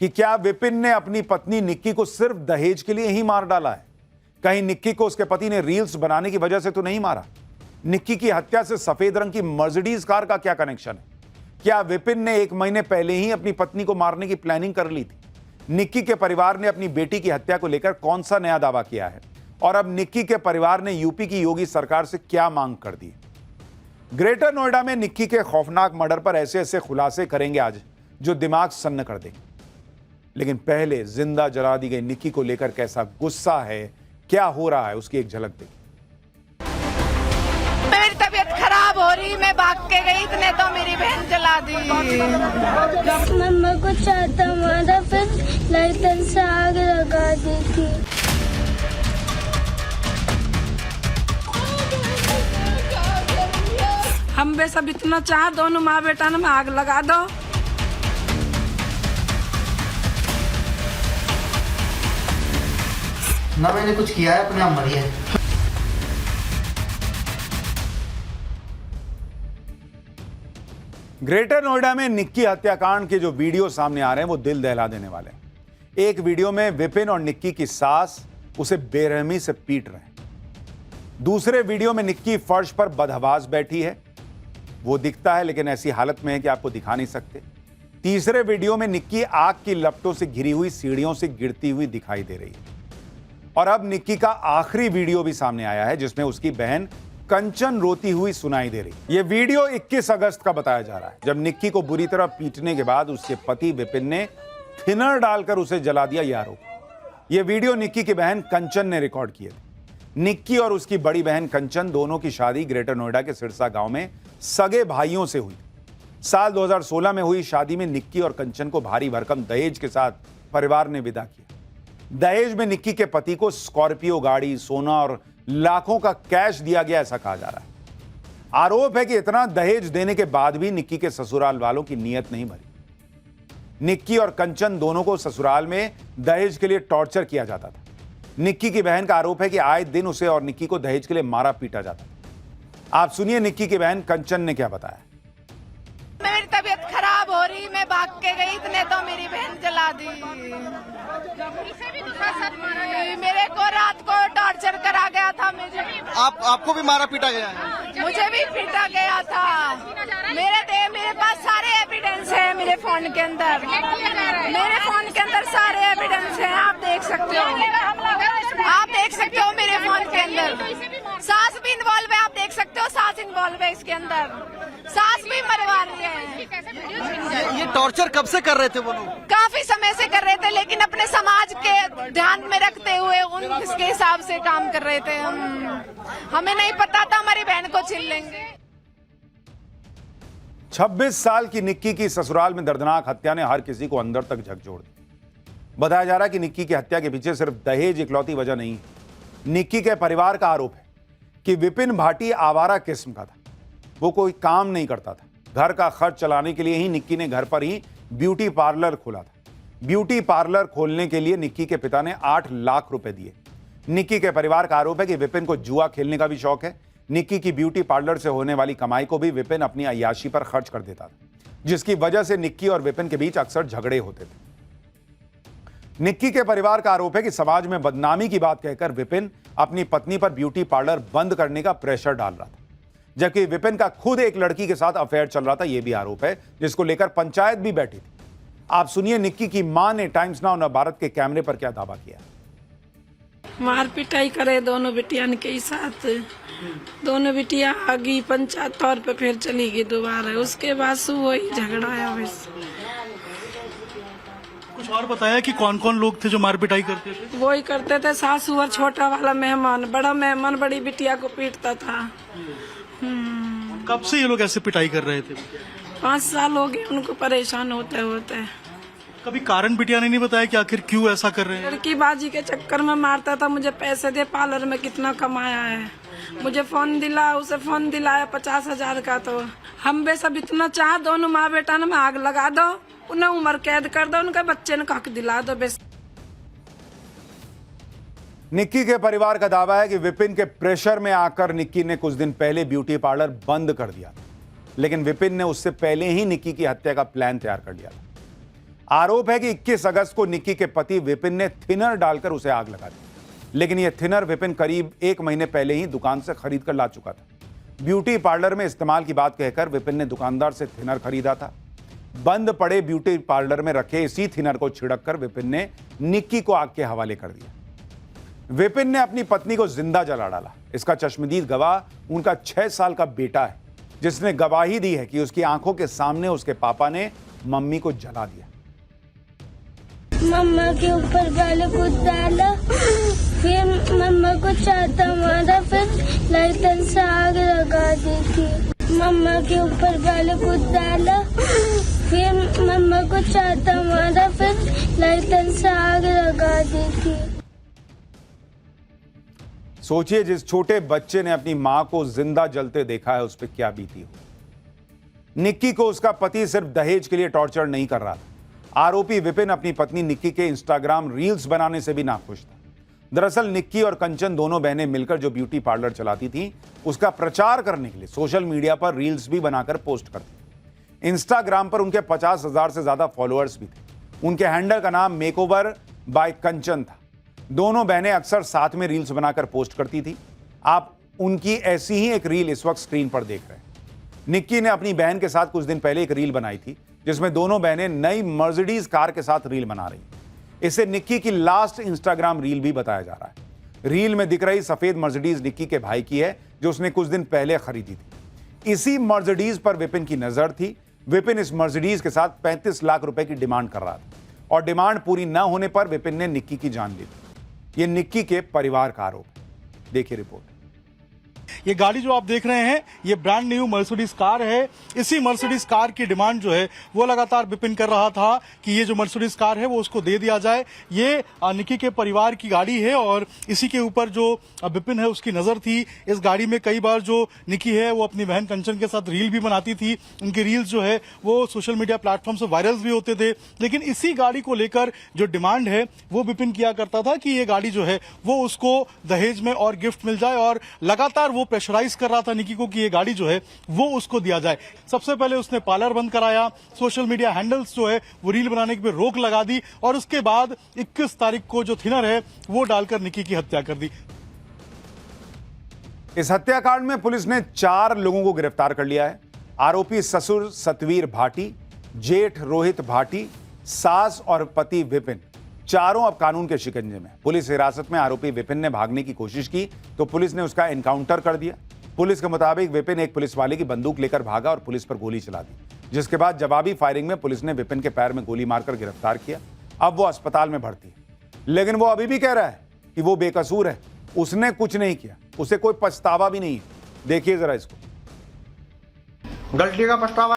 कि क्या विपिन ने अपनी पत्नी निक्की को सिर्फ दहेज के लिए ही मार डाला है? कहीं निक्की को उसके पति ने रील्स बनाने की वजह से तो नहीं मारा? निक्की की हत्या से सफेद रंग की मर्सिडीज कार का क्या कनेक्शन है? क्या विपिन ने 1 महीने पहले ही अपनी पत्नी को मारने की प्लानिंग कर ली थी? निक्की के परिवार ने अपनी बेटी की हत्या को लेकर कौन सा नया दावा किया है? और अब निक्की के परिवार ने यूपी की योगी सरकार से क्या मांग कर दी? ग्रेटर नोएडा में निक्की के खौफनाक मर्डर पर ऐसे ऐसे खुलासे करेंगे आज जो दिमाग सन्न कर देंगे। लेकिन पहले जिंदा जला दी गई निक्की को लेकर कैसा गुस्सा है, क्या हो रहा है, उसकी एक झलक देखिए। मेरी तबीयत खराब हो रही, मैं भाग के गई, इतने तो मेरी बहन जला दी। मम्मा को चाहता मारा, फिर लाइटर से आग लगा दी थी। हम बे सब इतना चाह, दोनों माँ बेटा ने आग लगा दो। ना मैंने कुछ किया है, अपने आप मरी है। ग्रेटर नोएडा में निक्की हत्याकांड के जो वीडियो सामने आ रहे हैं वो दिल दहला देने वाले हैं। एक वीडियो में विपिन और निक्की की सास उसे बेरहमी से पीट रहे हैं। दूसरे वीडियो में निक्की फर्श पर बदहवास बैठी है, वो दिखता है लेकिन ऐसी हालत में है कि आपको दिखा नहीं सकते। तीसरे वीडियो में निक्की आग की लपटों से घिरी हुई सीढ़ियों से गिरती हुई दिखाई दे रही है। और अब निक्की का आखिरी वीडियो भी सामने आया है जिसमें उसकी बहन कंचन रोती हुई सुनाई दे रही है। यह वीडियो 21 अगस्त का बताया जा रहा है, जब निक्की को बुरी तरह पीटने के बाद उसके पति विपिन ने थिनर डालकर उसे जला दिया, यह आरोप। यह वीडियो निक्की की बहन कंचन ने रिकॉर्ड किए थे। निक्की और उसकी बड़ी बहन कंचन दोनों की शादी ग्रेटर नोएडा के सिरसा गांव में सगे भाइयों से हुई। साल 2016 में हुई शादी में निक्की और कंचन को भारी भरकम दहेज के साथ परिवार ने विदा किया। दहेज में निक्की के पति को स्कॉर्पियो गाड़ी, सोना और लाखों का कैश दिया गया, ऐसा कहा जा रहा है। आरोप है कि इतना दहेज देने के बाद भी निक्की के ससुराल वालों की नीयत नहीं भरी। निक्की और कंचन दोनों को ससुराल में दहेज के लिए टॉर्चर किया जाता था। निक्की की बहन का आरोप है कि आए दिन उसे और निक्की को दहेज के लिए मारा पीटा जाता था। आप सुनिए निक्की की बहन कंचन ने क्या बताया। मेरी तबीयत खराब हो रही, मैं भाग के गई, इतने तो मेरी बहन जला दी। मेरे को रात को टॉर्चर करा गया था। आपको भी मारा पीटा गया है? मुझे भी पीटा गया था। मेरे पास सारे एविडेंस है, मेरे फोन के अंदर। मेरे फोन के अंदर सारे एविडेंस हैं, आप देख सकते हो। आप देख सकते हो मेरे फोन के अंदर। सास भी इन्वॉल्व है, आप देख सकते हो। सास इन्वॉल्व है इसके अंदर। सास भी मरवा रही है। ये टॉर्चर कब से कर रहे थे वो लोग? काफी समय से कर रहे थे, लेकिन अपने समाज के ध्यान में रखते हुए उनके हिसाब से काम कर रहे थे। हमें नहीं पता था हमारी बहन को छीन लेंगे। 26 साल की निक्की की ससुराल में दर्दनाक हत्या ने हर किसी को अंदर तक झकझोर दी। बताया जा रहा है कि निक्की की हत्या के पीछे सिर्फ दहेज इकलौती वजह नहीं। निक्की के परिवार का आरोप है कि विपिन भाटी आवारा किस्म का था। वो कोई काम नहीं करता था। घर का खर्च चलाने के लिए ही निक्की ने घर पर ही ब्यूटी पार्लर खोला था। ब्यूटी पार्लर खोलने के लिए निक्की के पिता ने 8 लाख रुपए दिए। निक्की के परिवार का आरोप है कि विपिन को जुआ खेलने का भी शौक है। निक्की की ब्यूटी पार्लर से होने वाली कमाई को भी विपिन अपनी अय्याशी पर खर्च कर देता था, जिसकी वजह से निक्की और विपिन के बीच अक्सर झगड़े होते थे। निक्की के परिवार का आरोप है कि समाज में बदनामी की बात कहकर विपिन अपनी पत्नी पर ब्यूटी पार्लर बंद करने का प्रेशर डाल रहा था, जबकि विपिन का खुद एक लड़की के साथ अफेयर चल रहा था। यह भी आरोप है, जिसको लेकर पंचायत भी बैठी थी। आप सुनिए निक्की की मां ने टाइम्स नाउ नवभारत के कैमरे पर क्या दावा किया। मार पिटाई करे दोनों बिटियान के साथ। दोनों बिटिया आ गई पंचायत तौर पे, फिर चली गई दोबारा। उसके बाद से वही झगड़ा है। बस कुछ और बताया कि कौन कौन लोग थे जो मार पिटाई करते थे? वही करते थे, सासू और छोटा वाला मेहमान। बड़ा मेहमान बड़ी बिटिया को पीटता था। कब से ये लोग ऐसे पिटाई कर रहे थे? 5 साल हो गए उनको परेशान होते होते। कभी कारण बिटिया ने नहीं बताया कि आखिर क्यों ऐसा कर रहे हैं? लड़की बाजी के चक्कर में मारता था। मुझे पैसे दे, पार्लर में कितना कमाया है। मुझे फोन दिला, उसे फोन दिलाया 50,000 का। तो हम बे सब इतना चाह, दोनों माँ बेटा ने आग लगा दो, उन्हें उम्र कैद कर दो, उनके बच्चे ने हक दिला दो। बस निक्की के परिवार का दावा है कि विपिन के प्रेशर में आकर निक्की ने कुछ दिन पहले ब्यूटी पार्लर बंद कर दिया था, लेकिन विपिन ने उससे पहले ही निक्की की हत्या का प्लान तैयार कर लिया था। आरोप है कि 21 अगस्त को निक्की के पति विपिन ने थिनर डालकर उसे आग लगा दी, लेकिन यह थिनर विपिन करीब 1 महीने पहले ही दुकान से खरीद कर ला चुका था। ब्यूटी पार्लर में इस्तेमाल की बात कहकर विपिन ने दुकानदार से थिनर खरीदा था। बंद पड़े ब्यूटी पार्लर में रखे इसी थिनर को छिड़ककर विपिन ने निक्की को आग के हवाले कर दिया। विपिन ने अपनी पत्नी को जिंदा जला डाला। इसका चश्मदीद गवाह उनका 6 साल का बेटा है, जिसने गवाही दी है कि उसकी आंखों के सामने उसके पापा ने मम्मी को जला दिया। मम्मा के ऊपर गाली कुछ डाला, फिर मम्मा को चाहता मारा, फिर लाइटर से आग लगा दी थी। मम्मा के ऊपर गाली कुछ डाला, फिर मम्मा को चाहता मारा, फिर लाइटर से आग लगा दी थी। सोचिए, जिस छोटे बच्चे ने अपनी मां को जिंदा जलते देखा है उस पर क्या बीती हो। निक्की को उसका पति सिर्फ दहेज के लिए टॉर्चर नहीं कर रहा था। आरोपी विपिन अपनी पत्नी निक्की के इंस्टाग्राम रील्स बनाने से भी नाखुश था। दरअसल निक्की और कंचन दोनों बहनें मिलकर जो ब्यूटी पार्लर चलाती थी, उसका प्रचार करने के लिए सोशल मीडिया पर रील्स भी बनाकर पोस्ट करती। इंस्टाग्राम पर उनके 50,000 से ज्यादा फॉलोअर्स भी थे। उनके हैंडल का नाम मेकओवर बाय कंचन था। दोनों बहनें अक्सर साथ में रील्स बनाकर पोस्ट करती थी। आप उनकी ऐसी ही एक रील इस वक्त स्क्रीन पर देख रहे हैं। निक्की ने अपनी बहन के साथ कुछ दिन पहले एक रील बनाई थी, जिसमें दोनों बहनें नई मर्सिडीज कार के साथ रील बना रही। इसे निक्की की लास्ट इंस्टाग्राम रील भी बताया जा रहा है। रील में दिख रही सफेद मर्सिडीज निक्की के भाई की है, जो उसने कुछ दिन पहले खरीदी थी। इसी मर्सिडीज पर विपिन की नजर थी। विपिन इस मर्सिडीज के साथ 35 लाख रुपए की डिमांड कर रहा था, और डिमांड पूरी न होने पर विपिन ने निक्की की जान ली थी। यह निक्की के परिवार का आरोप है। देखिए रिपोर्ट। ये गाड़ी जो आप देख रहे हैं, ये ब्रांड न्यू मर्सिडीज कार है। इसी मर्सिडीज कार की डिमांड जो है वो लगातार विपिन कर रहा था कि ये जो मर्सिडीज कार है वो उसको दे दिया जाए। ये निक्की के परिवार की गाड़ी है और इसी के ऊपर जो विपिन है उसकी नजर थी। इस गाड़ी में कई बार जो निक्की है वो अपनी बहन कंचन के साथ रील भी बनाती थी। उनकी रील्स जो है वो सोशल मीडिया प्लेटफॉर्म से वायरल भी होते थे। लेकिन इसी गाड़ी को लेकर जो डिमांड है वो विपिन किया करता था कि ये गाड़ी जो है वो उसको दहेज में और गिफ्ट मिल जाए, और लगातार वो प्रेशराइज कर रहा था निक्की को कि ये गाड़ी जो है वो उसको दिया जाए। सबसे पहले उसने पार्लर बंद कराया, सोशल मीडिया हैंडल्स जो है वो रील बनाने पे रोक लगा दी, और उसके बाद 21 तारीख को जो थिनर है वो डालकर निक्की की हत्या कर दी। इस हत्याकांड में पुलिस ने 4 लोगों को गिरफ्तार कर लिया है। आरोपी ससुर सतवीर भाटी, जेठ रोहित भाटी, सास और पति विपिन, चारों अब कानून के शिकंजे में। पुलिस हिरासत में आरोपी विपिन ने भागने की कोशिश की तो पुलिस ने उसका एनकाउंटर कर दिया। पुलिस के मुताबिक विपिन एक पुलिस वाले की बंदूक लेकर भागा और पुलिस पर गोली चला दी, जिसके बाद जवाबी फायरिंग में पुलिस ने विपिन के पैर में गोली मारकर गिरफ्तार किया। अब वो अस्पताल में भर्ती है, लेकिन वो अभी भी कह रहा है कि वो बेकसूर है, उसने कुछ नहीं किया, उसे कोई पछतावा भी नहीं है। देखिए जरा इसको। गलती का पछतावा